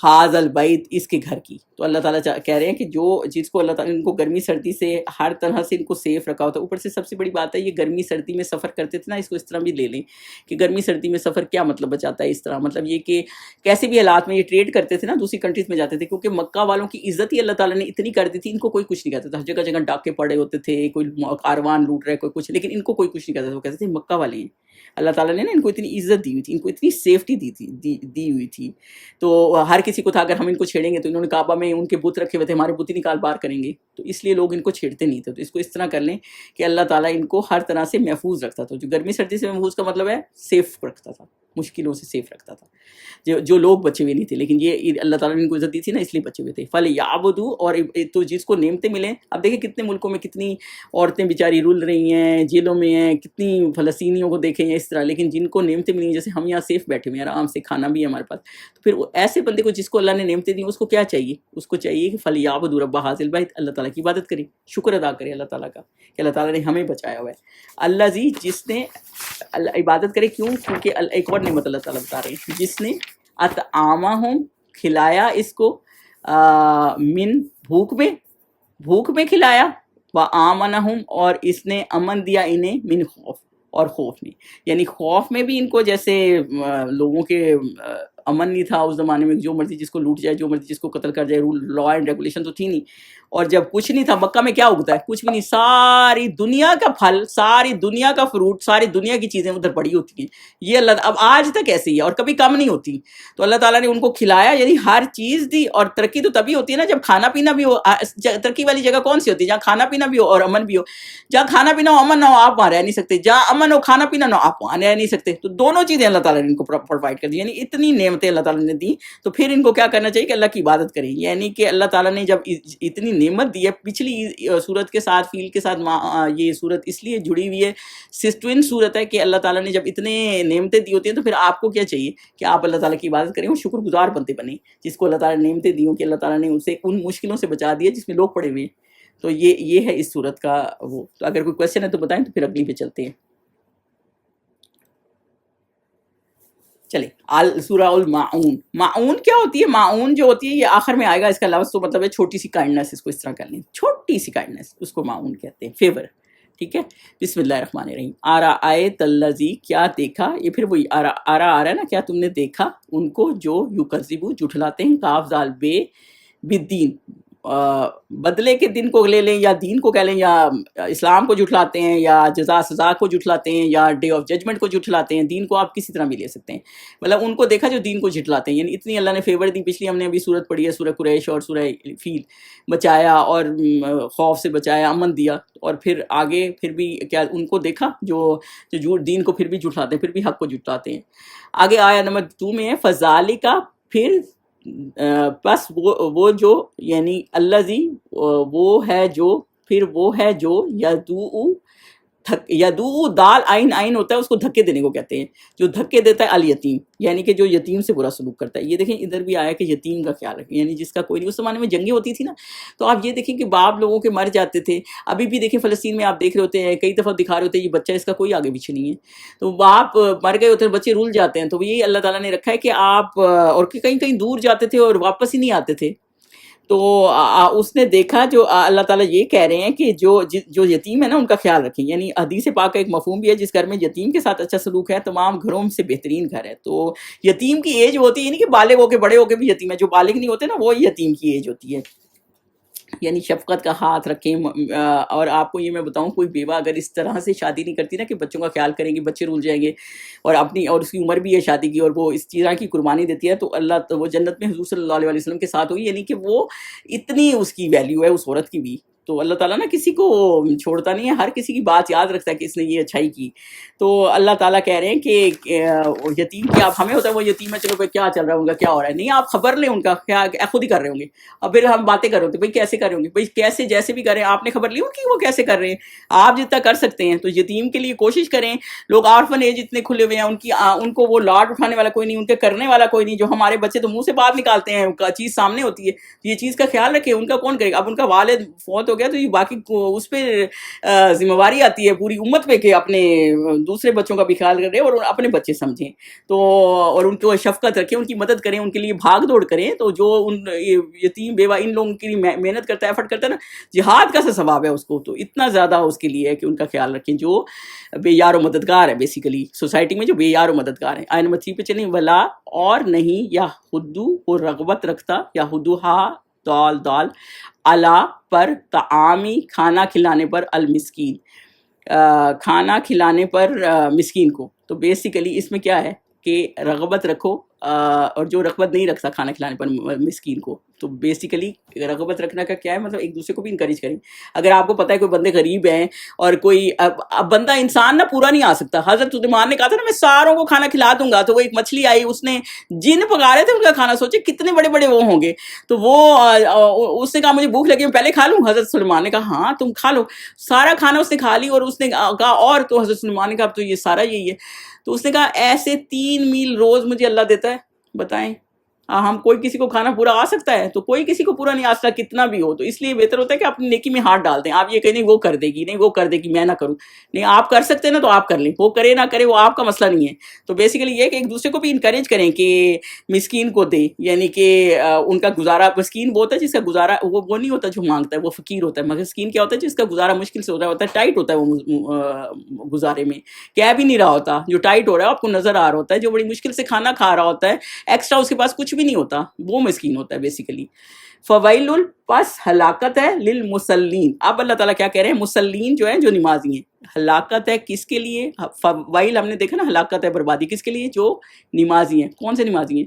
حاض البیت اس کے گھر کی. تو اللہ تعالیٰ کہہ رہے ہیں کہ جس کو اللہ تعالیٰ نے ان کو گرمی سردی سے ہر طرح سے ان کو سیف رکھا ہوتا ہے. اوپر سے سب سے بڑی بات ہے یہ گرمی سردی میں سفر کرتے تھے نا, اس کو اس طرح بھی لے لیں کہ گرمی سردی میں سفر کیا مطلب بچاتا ہے اس طرح, مطلب یہ کہ کیسے بھی حالات میں یہ ٹریڈ کرتے تھے نا, دوسری کنٹریز میں جاتے تھے, کیونکہ مکہ والوں کی عزت ہی اللہ تعالیٰ نے اتنی کر دی تھی, ان کو کوئی کچھ نہیں کہتا تھا. جگہ جگہ ڈاکے پڑے ہوتے تھے, کوئی کاروان لوٹ رہا ہے, کوئی کچھ, لیکن ان کو کوئی کچھ نہیں کہتا تھا. وہ کہتے تھے مکہ والے ہیں, اللہ تعالیٰ نے نا ان کو اتنی عزت دی ہوئی تھی, ان کو اتنی سیفٹی دی ہوئی تھی. تو ہر کسی کو تھا اگر ہم ان کو چھیڑیں گے تو انہوں نے کعبہ میں ان کے بت رکھے ہوئے تھے, ہمارے بت ہی نکال بار کریں گے, تو اس لیے لوگ ان کو چھیڑتے نہیں تھے. تو اس کو اس طرح کر لیں کہ اللہ تعالیٰ ان کو ہر طرح سے محفوظ رکھتا تھا. جو گرمی سردی سے محفوظ کا مطلب ہے سیف رکھتا تھا, مشکلوں سے سیف رکھتا تھا. جو لوگ بچے ہوئے نہیں تھے, لیکن یہ اللہ تعالیٰ نے ان کو عزت دی تھی نا, اس لیے بچے ہوئے تھے. فَلْيَعْبُدُوا, اور تو جس کو نعمتیں ملیں. اب دیکھیں کتنے ملکوں میں کتنی عورتیں بیچاری رول رہی ہیں, جیلوں میں ہیں, کتنی فلسطینیوں کو دیکھیں اس طرح, لیکن جن کو نعمتیں ملی, جیسے ہم یہاں سیف بیٹھے ہوئے ہیں, آرام سے کھانا بھی ہے ہمارے پاس, تو پھر ایسے بندے کو جس کو اللہ نے نعمتیں دی اس کو کیا چاہیے؟ اس کو چاہیے کہ فَلْيَعْبُدُوا رَبَّ هَٰذَا الْبَيْتِ, اللہ تعالیٰ کی عبادت کرے, شکر ادا کرے اللہ تعالیٰ کا کہ اللہ تعالیٰ نے ہمیں بچایا ہوا ہے. اللہ جی جس نے عبادت کرے, کیوں؟ کیونکہ ایک اور نعمت اللہ تعالیٰ بتا رہے ہیں, جس نے اطعامہم کھلایا اس کو من بھوک میں کھلایا, وآمنہم اور اس نے امن دیا انہیں من خوف, اور خوف میں, یعنی خوف میں بھی ان کو, جیسے لوگوں کے امن نہیں تھا اس زمانے میں, جو مرضی جس کو لوٹ جائے, جو مرضی جس کو قتل کر جائے, لا اینڈ ریگولیشن تو تھی نہیں. اور جب کچھ نہیں تھا مکہ میں, کیا اگتا ہے؟ کچھ بھی نہیں, ساری دنیا کا پھل, ساری دنیا کا فروٹ, ساری دنیا کی چیزیں ادھر پڑی ہوتی ہیں. یہ اللہ اب آج تک ایسے ہی ہے اور کبھی کم نہیں ہوتی. تو اللہ تعالیٰ نے ان کو کھلایا, یعنی ہر چیز دی. اور ترقی تو تبھی ہوتی ہے نا جب کھانا پینا بھی ہو. ترقی والی جگہ کون سی ہوتی ہے؟ جہاں کھانا پینا بھی ہو اور امن بھی ہو. جہاں کھانا پینا ہو, امن نہ ہو, آپ وہاں رہ نہیں سکتے. جہاں امن ہو, کھانا پینا نہ ہو, آپ وہاں رہ نہیں سکتے. تو دونوں چیزیں اللہ تعالیٰ نے ان کو پرووائڈ کر دی, یعنی اتنی نعمتیں اللہ تعالیٰ نے دی. تو پھر ان کو کیا کرنا چاہیے کہ اللہ کی عبادت کریں. یعنی کہ اللہ تعالیٰ نے جب اتنی نعمت دی ہے, پچھلی صورت کے ساتھ, فیل کے ساتھ یہ صورت اس لیے جڑی ہوئی ہے, سسٹوئن صورت ہے کہ اللہ تعالیٰ نے جب اتنے نعمتیں دی ہوتی ہیں تو پھر آپ کو کیا چاہیے کہ آپ اللہ تعالیٰ کی عبادت کریں اور شکر گزار بنتے بنیں, جس کو اللہ تعالیٰ نے نعمتیں دی ہوں کہ اللہ تعالیٰ نے اسے ان مشکلوں سے بچا دیا جس میں لوگ پڑے ہوئے ہیں. تو یہ ہے اس صورت کا وہ. تو اگر کوئی کویشچن ہے تو بتائیں, تو پھر اگلی پہ چلتے ہیں. چلیں, سورہ الماعون. معون کیا ہوتی ہے؟ معون جو ہوتی ہے یہ آخر میں آئے گا, اس کا لفظ تو مطلب ہے چھوٹی سی کائنڈنس, اس کو اس طرح کر لیں, چھوٹی سی کائنڈنس, اس کو معون کہتے ہیں, فیور. ٹھیک ہے, بسم اللہ الرحمن الرحیم. آرأیت الذی, کیا دیکھا, یہ پھر وہی آ رہا ہے نا, کیا تم نے دیکھا ان کو جو یکذبو جھٹلاتے ہیں, کاف زال بے بالدین, بدلے کے دن کو لے لیں یا دین کو کہہ لیں, یا اسلام کو جھٹلاتے ہیں, یا جزا سزا کو جھٹلاتے ہیں, یا ڈے آف ججمنٹ کو جھٹلاتے ہیں. دین کو آپ کسی طرح بھی لے سکتے ہیں, مطلب ان کو دیکھا جو دین کو جھٹلاتے ہیں. یعنی اتنی اللہ نے فیور دی. پچھلی ہم نے ابھی صورت پڑھی ہے, سورہ قریش اور سورہ فیل, بچایا اور خوف سے بچایا, امن دیا. اور پھر آگے پھر بھی کیا ان کو دیکھا جو دین کو پھر بھی جھٹلاتے ہیں, پھر بھی حق کو جھٹلاتے ہیں. آگے آیا نمبر 2 میں ہے فذالک, پھر بس وہ جو, یعنی الذی وہ ہے جو, پھر وہ ہے جو, یدعو دال عین عین ہوتا ہے, اس کو دھکے دینے کو کہتے ہیں, جو دھکے دیتا ہے الیتیم, یعنی کہ جو یتیم سے برا سلوک کرتا ہے. یہ دیکھیں ادھر بھی آیا کہ یتیم کا خیال رکھیں, یعنی جس کا کوئی نہیں. اس زمانے میں جنگیں ہوتی تھی نا, تو آپ یہ دیکھیں کہ باپ لوگوں کے مر جاتے تھے. ابھی بھی دیکھیں فلسطین میں آپ دیکھ رہے ہوتے ہیں, کئی دفعہ دکھا رہے ہوتے ہیں یہ بچہ, اس کا کوئی آگے پیچھے نہیں ہے, تو باپ مر گئے ہوتے ہیں, بچے رول جاتے ہیں. تو یہی اللہ تعالیٰ نے رکھا ہے کہ آپ, اور کہیں دور جاتے تھے اور واپس ہی نہیں آتے تھے. تو اس نے دیکھا, جو اللہ تعالیٰ یہ کہہ رہے ہیں کہ جو یتیم ہے نا ان کا خیال رکھیں. یعنی حدیث پاک کا ایک مفہوم بھی ہے, جس گھر میں یتیم کے ساتھ اچھا سلوک ہے تمام گھروں سے بہترین گھر ہے. تو یتیم کی ایج ہوتی ہے, یعنی کہ بالغ ہو کے بڑے ہو کے بھی یتیم ہے, جو بالغ نہیں ہوتے نا وہ یتیم کی ایج ہوتی ہے. یعنی شفقت کا ہاتھ رکھیں. اور آپ کو یہ میں بتاؤں, کوئی بیوہ اگر اس طرح سے شادی نہیں کرتی نا کہ بچوں کا خیال کریں گی, بچے رول جائیں گے, اور اس کی عمر بھی ہے شادی کی, اور وہ اس طرح کی قربانی دیتی ہے, تو وہ جنت میں حضور صلی اللہ علیہ وسلم کے ساتھ ہوئی. یعنی کہ وہ اتنی اس کی ویلیو ہے اس عورت کی بھی. تو اللہ تعالیٰ نا کسی کو چھوڑتا نہیں ہے, ہر کسی کی بات یاد رکھتا ہے کہ اس نے یہ اچھائی کی. تو اللہ تعالیٰ کہہ رہے ہیں کہ یتیم کی, آپ ہمیں ہوتا ہے وہ یتیم ہے, چلو بھائی کیا چل رہا ہے ان کا, کیا ہو رہا ہے, نہیں آپ خبر لیں ان کا, کیا خود ہی کر رہے ہوں گے. اب پھر ہم باتیں کر رہے ہوتے, بھائی کیسے کر رہے ہوں گے, بھائی کیسے, جیسے بھی کریں, آپ نے خبر لی ہو کہ وہ کیسے کر رہے ہیں, آپ جتنا کر سکتے ہیں. تو یتیم کے لیے کوشش کریں. لوگ آرفن ایج اتنے کھلے ہوئے ہیں, ان کو وہ لاڈ اٹھانے والا کوئی نہیں, ان کے کرنے والا کوئی نہیں. جو ہمارے بچے تو منہ سے بات نکالتے ہیں, چیز سامنے ہوتی ہے, یہ چیز کا خیال رکھیں. ان کا کون کرے گا؟ اب ان کا والد فوت ہو ہو گیا تو یہ باقی اس پہ ذمہ داری آتی ہے پوری امت پہ کہ اپنے دوسرے بچوں کا بھی خیال کریں اور اپنے بچے سمجھیں تو اور ان کو شفقت رکھیں, ان کی مدد کریں, ان کے لیے بھاگ دوڑ کریں. تو جو ان یتیم بیوہ ان لوگوں کے لیے محنت کرتا ہے, ایفرٹ کرتا ہے نا, جہاد کا سا ثواب ہے اس کو, تو اتنا زیادہ اس کے لیے ہے کہ ان کا خیال رکھیں جو بے یار و مددگار ہے بیسیکلی سوسائٹی میں, جو بے یار و مددگار ہیں. آیت نمبر 3 پہ چلیں. ولا اور نہیں یا خدو وہ رغبت رکھتا یا خدوہا دال علا پر طعامی کھانا کھلانے پر المسکین کھانا کھلانے پر مسکین کو. تو بیسیکلی اس میں کیا ہے کہ رغبت رکھو اور جو رغبت نہیں رکھتا کھانا کھلانے پر مسکین کو. تو بیسیکلی رغبت رکھنا کا کیا ہے مطلب ایک دوسرے کو بھی انکریج کریں. اگر آپ کو پتہ ہے کوئی بندے غریب ہیں اور کوئی اب بندہ انسان نا پورا نہیں آ سکتا. حضرت سلیمان نے کہا تھا نا میں ساروں کو کھانا کھلا دوں گا, تو وہ ایک مچھلی آئی, اس نے جن پکا رہے تھے ان کا کھانا, سوچے کتنے بڑے بڑے وہ ہوں گے. تو وہ اس نے کہا مجھے بھوک لگی میں پہلے کھا لوں. حضرت سلیمان نے کہا ہاں تم کھا لو. سارا کھانا اس نے کھا لی اور اس نے کہا اور, تو حضرت سلیمان نے کہا اب تو یہ سارا یہی ہے. تو اس نے کہا ایسے 3 میل روز مجھے اللہ دیتا ہے, بتائیں ہم کوئی کسی کو کھانا پورا آ سکتا ہے؟ تو کوئی کسی کو پورا نہیں آ سکتا کتنا بھی ہو. تو اس لیے بہتر ہوتا ہے کہ اپنی نیکی میں ہاتھ ڈال دیں. آپ یہ کہیں نہیں وہ کر دے گی, نہیں وہ کر دے گی میں نہ کروں, نہیں آپ کر سکتے ہیں نا تو آپ کر لیں, وہ کرے نہ کرے وہ آپ کا مسئلہ نہیں ہے. تو بیسیکلی یہ کہ ایک دوسرے کو بھی انکریج کریں کہ مسکین کو دے, یعنی کہ ان کا گزارا. مسکین وہ ہوتا ہے جس کا گزارا وہ نہیں ہوتا جو مانگتا ہے, وہ فقیر ہوتا ہے. مسکین کیا ہوتا ہے جس کا گزارا مشکل سے ہوتا ہے, ٹائٹ ہوتا ہے وہ گزارے میں, کہہ بھی نہیں رہا ہوتا, جو ٹائٹ ہو رہا ہے آپ کو نظر آ رہا ہوتا ہے, جو بڑی مشکل سے کھانا کھا رہا ہوتا ہے, ایکسٹرا اس کے پاس کچھ بھی نہیں ہوتا, وہ مسکین ہوتا ہے بیسیکلی. فویل پس ہلاکت ہے للمصلین. اب اللہ تعالیٰ کیا کہہ رہے ہیں, مصلین جو ہیں جو نمازی ہیں. ہلاکت ہے کس کے لیے؟ فویل ہم نے دیکھا نا, ہلاکت ہے بربادی کس کے لیے؟ جو نمازی ہیں. کون سے نمازی ہیں؟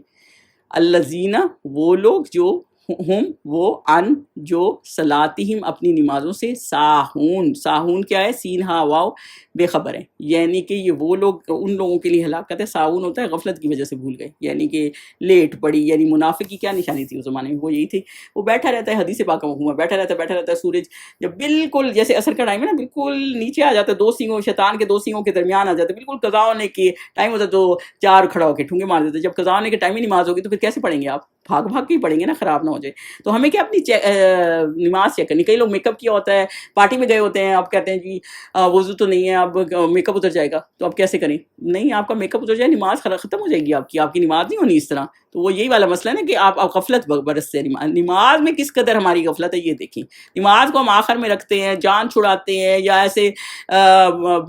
الذین وہ لوگ جو ہم وہ ان جو صلاتہم اپنی نمازوں سے ساہون. ساہون کیا ہے؟ سین ہا واو بے خبر ہے, یعنی کہ یہ وہ لوگ, ان لوگوں کے لیے ہلاکت ہے. ساہون ہوتا ہے غفلت کی وجہ سے بھول گئے, یعنی کہ لیٹ پڑی. یعنی منافق کی کیا نشانی تھی اس زمانے میں؟ وہ یہی تھی, وہ بیٹھا رہتا ہے, حدیث پاک میں بیٹھا رہتا ہے. سورج جب بالکل جیسے عصر کا ٹائم ہے نا, بالکل نیچے آ جاتا ہے, 2 سینگوں شیطان کے 2 سینگوں کے درمیان آ جاتا ہے, بالکل قضا ہونے کے ٹائم ہوتا ہے تو 4 کھڑا ہو کے ٹھونگے مار دیتے. جب قضا ہونے کے ٹائم ہی نماز ہوگی تو پھر کیسے پڑھیں گے آپ؟ بھاگ کے ہی پڑھیں گے نا, خراب نہ ہو جائے. تو ہمیں کیا اپنی نماز چیک کرنی. کئی لوگ میک اپ کیا ہوتا ہے, پارٹی میں گئے ہوتے ہیں, اب کہتے ہیں جی وضو تو نہیں ہے, اب میک اپ اتر جائے گا, تو اب کیسے کریں؟ نہیں, آپ کا میک اپ اتر جائے, نماز ختم ہو جائے گی آپ کی نماز نہیں ہونی اس طرح. تو وہ یہی والا مسئلہ ہے نا کہ آپ غفلت برس سے. نماز میں کس قدر ہماری غفلت ہے یہ دیکھیں. نماز کو ہم آخر میں رکھتے ہیں, جان چھڑاتے ہیں, یا ایسے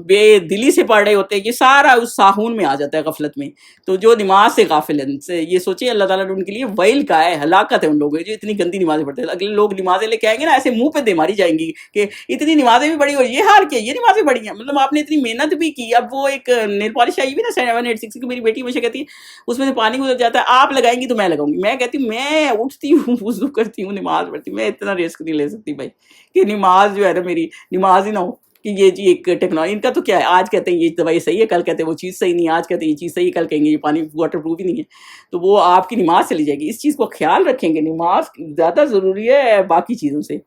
بے دلی سے پڑھ رہے ہوتے ہیں, یہ سارا اس ساہون میں آ جاتا ہے, غفلت میں. تو جو نماز سے غافل ہیں, یہ سوچیں اللہ تعالیٰ نے ان کے لیے ویل کا ہے, ہلاکت ہے ان لوگوں جو اتنی گندی نمازیں پڑھتے ہیں. اگلے لوگ نمازیں لے کے آئیں گے نا, ایسے منہ پہ دے ماری جائیں گی کہ اتنی نمازیں بھی پڑھی, اور یہ حال کیا, یہ نمازیں پڑھی ہیں, مطلب آپ نے اتنی محنت بھی کی. اب وہ ایک نیل پالش آئی بھی نا 786 کی, میری بیٹی ہمیشہ کہتی ہے اس میں سے پانی گزر جاتا ہے, آپ لگائیں گی تو میں لگاؤں گی. میں کہتی ہوں میں اٹھتی ہوں, وضو کرتی ہوں, نماز پڑھتی ہوں, میں اتنا رسک نہیں لے سکتی بھائی کہ نماز جو ہے نا میری نماز ہی نہ ہو. کہ یہ جی ایک ٹیکنالوجی, ان کا تو کیا ہے, آج کہتے ہیں یہ دوائی صحیح ہے, کل کہتے ہیں وہ چیز صحیح نہیں ہے, آج کہتے ہیں یہ چیز صحیح ہے, کل کہیں گے یہ پانی واٹر پروف ہی نہیں ہے. تو وہ آپ کی نماز چلی جائے گی. اس چیز کو خیال رکھیں گے, نماز زیادہ ضروری ہے باقی چیزوں سے.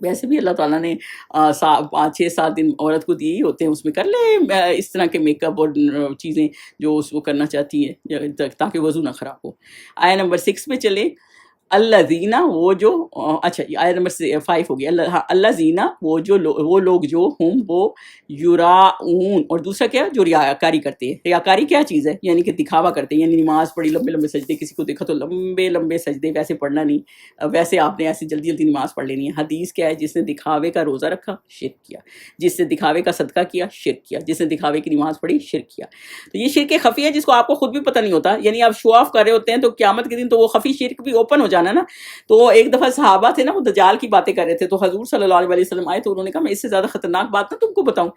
ویسے بھی اللہ تعالیٰ نے 5-6-7 دن عورت کو دیے ہی ہوتے ہیں, اس میں کر لے اس طرح کے میک اپ اور چیزیں جو اس کو کرنا چاہتی ہے تاکہ وضو نہ خراب ہو. آیت نمبر 6 پہ چلے. اللہ زینہ وہ جو, اچھا آیت نمبر 5 ہو گیا. اللہ زینہ وہ لوگ جو ہم وہ یراؤن, اور دوسرا کیا جو ریاکاری کرتے ہیں. ریاکاری کیا چیز ہے؟ یعنی کہ دکھاوا کرتے ہیں, یعنی نماز پڑھی لمبے لمبے سجدے, کسی کو دیکھا تو لمبے لمبے سجدے, ویسے پڑھنا نہیں, ویسے آپ نے ایسی جلدی جلدی نماز پڑھ لینی ہے. حدیث کیا ہے؟ جس نے دکھاوے کا روزہ رکھا شرک کیا, جس نے دکھاوے کا صدقہ کیا شرک کیا, جس نے دکھاوے کی نماز پڑھی شرک کیا. تو یہ شرک خفی ہے جس کو آپ کو خود بھی پتہ نہیں ہوتا, یعنی آپ شو آف کر رہے ہوتے ہیں تو قیامت کے دن تو وہ خفی شرک بھی اوپن ہو جانا نا. تو ایک دفعہ صحابہ تھے نا, وہ دجال کی باتیں کر رہے تھے, تو حضور صلی اللہ علیہ وسلم آئے, تو انہوں نے کہا میں اس سے زیادہ خطرناک بات نہ تم کو بتاؤں.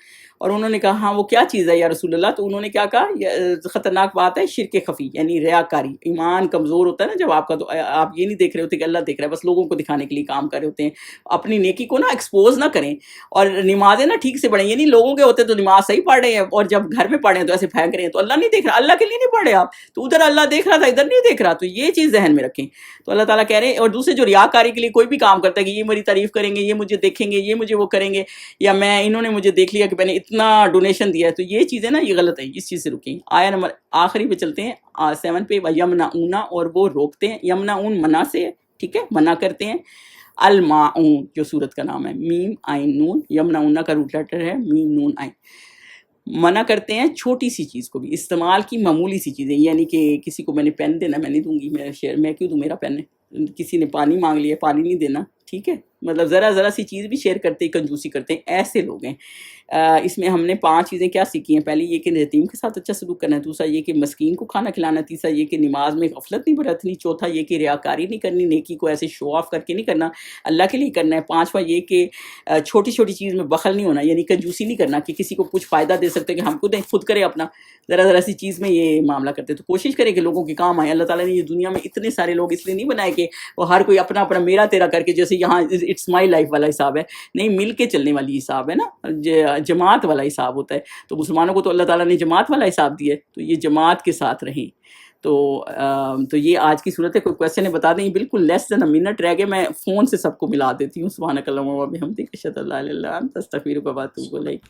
اور انہوں نے کہا ہاں وہ کیا چیز ہے یا رسول اللہ؟ تو انہوں نے کیا کہا, خطرناک بات ہے شرک خفی, یعنی ریاکاری. ایمان کمزور ہوتا ہے نا جب آپ کا, تو آپ یہ نہیں دیکھ رہے ہوتے کہ اللہ دیکھ رہا ہے, بس لوگوں کو دکھانے کے لیے کام کر رہے ہوتے ہیں. اپنی نیکی کو نا ایکسپوز نہ کریں, اور نمازیں نا ٹھیک سے پڑھیں. یعنی لوگوں کے ہوتے تو نماز صحیح پڑھ رہے ہیں, اور جب گھر میں پڑھ رہے ہیں تو ایسے پھینک رہے ہیں, تو اللہ نہیں دیکھ رہا, اللہ کے لیے نہیں پڑھ رہے آپ, تو ادھر اللہ دیکھ رہا تھا ادھر نہیں دیکھ رہا. تو یہ چیز ذہن میں رکھیں. تو اللہ تعالیٰ کہہ رہے ہیں. اور دوسرے جو ریاکاری کے لیے کوئی بھی کام کرتا ہے کہ یہ میری تعریف کریں گے, یہ مجھے دیکھیں گے, یہ مجھے وہ کریں گے, یا انہوں نے مجھے دیکھ لیا کہ میں نے اتنا ڈونیشن دیا ہے, تو یہ چیزیں نا یہ غلط ہے, اس چیز سے رکیں. آیا نمبر آخری پہ چلتے ہیں 7 پہ. یمنعون, اور وہ روکتے ہیں. یمنعون منع سے, ٹھیک ہے, منع کرتے ہیں. الماعون جو صورت کا نام ہے، میم عین نون، یمنعون کا روٹ لیٹر ہے میم نون عین. منع کرتے ہیں چھوٹی سی چیز کو بھی، استعمال کی معمولی سی چیزیں، یعنی کہ کسی کو میں نے پین دینا، میں نہیں دوں گی، میں شیئر میں کیوں دوں، میرا پین ہے. کسی نے پانی مانگ لیا، پانی نہیں دینا، ٹھیک ہے. مطلب ذرا سی چیز بھی شیئر کرتے، کنجوسی کرتے ہیں، ایسے لوگ ہیں. اس میں ہم نے 5 چیزیں کیا سیکھی ہیں. پہلی یہ کہ یتیم کے ساتھ اچھا سلوک کرنا ہے، دوسرا یہ کہ مسکین کو کھانا کھلانا، تیسرا یہ کہ نماز میں غفلت نہیں برتنی، چوتھا یہ کہ ریاکاری نہیں کرنی، نیکی کو ایسے شو آف کر کے نہیں کرنا، اللہ کے لیے کرنا ہے. 5واں یہ کہ چھوٹی چھوٹی چیز میں بخل نہیں ہونا، یعنی کنجوسی نہیں کرنا کہ کسی کو کچھ فائدہ دے سکتے کہ ہم کو دیں، خود کرے اپنا. ذرا سی چیز میں یہ معاملہ کرتے، تو کوشش کرے کہ لوگوں کے کام آئے. اللہ تعالیٰ نے یہ دنیا میں اتنے سارے لوگ اس لیے نہیں بنائے کہ وہ ہر کوئی اپنا اپنا میرا تیرا کر کے، جیسے یہاں اٹس مائی لائف والا حساب ہے، نہیں، مل کے چلنے والی حساب ہے نا، جماعت والا حساب ہوتا ہے. تو مسلمانوں کو تو اللہ تعالیٰ نے جماعت والا حساب دیا ہے، تو یہ جماعت کے ساتھ رہیں. تو یہ آج کی صورت ہے. کوئی کویسچن ہے بتا دیں. بالکل لیس دین منٹ رہ گئے، میں فون سے سب کو ملا دیتی ہوں. سبحانک اللہم و بحمدک، اشہد ان لا الہ الا انت، استغفرک و اتوب الیک.